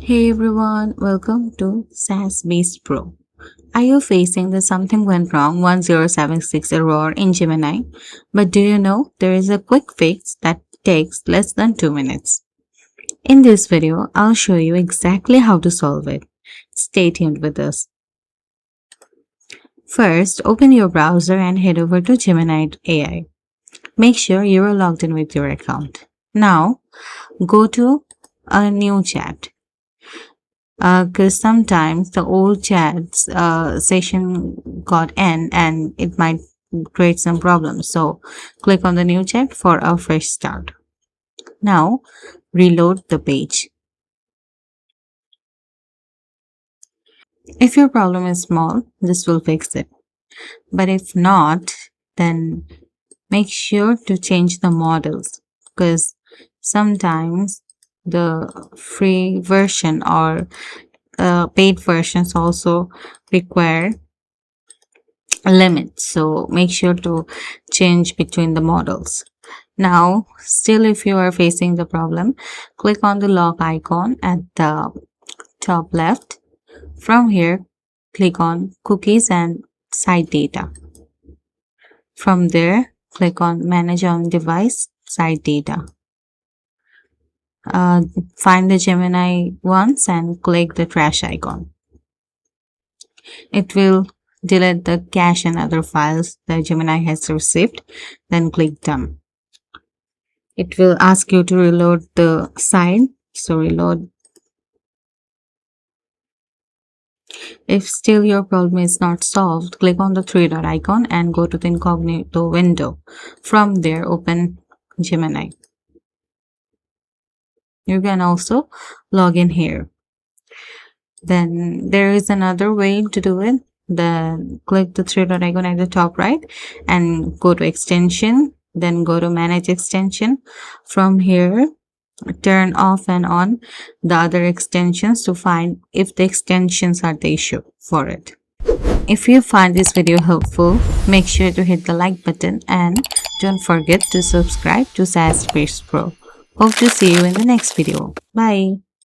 Hey everyone, welcome to Saas Based Pro. Are you facing the something went wrong 1076 error in Gemini? But do you know there is a quick fix that takes less than 2 minutes? In this video, I'll show you exactly how to solve it. Stay tuned with us. First, open your browser and head over to Gemini AI. Make sure you are logged in with your account. Now, go to a new chat because sometimes the old chat's session got end and it might create some problems. So click on the new chat for a fresh start. Now reload the page. If your problem is small, this will fix it. But if not, then make sure to change the models because sometimes the free version or paid versions also require a limit, so make sure to change between the models. Now still, if you are facing the problem, click on the lock icon at the top left. From here, click on cookies and site data. From there, click on manage on device site data. Find the Gemini once and click the trash icon. It will delete the cache and other files that Gemini has received. Then click done. It will ask you to reload the site. So reload. If still your problem is not solved, click on the three dot icon and go to the incognito window. From there, open Gemini. You can also log in here. Then there is another way to do it. Then click the three dot icon at the top right and go to extension. Then go to manage extension. From here, turn off and on the other extensions to find if the extensions are the issue for it. If you find this video helpful, make sure to hit the like button and don't forget to subscribe to Saas Pro. Hope to see you in the next video. Bye.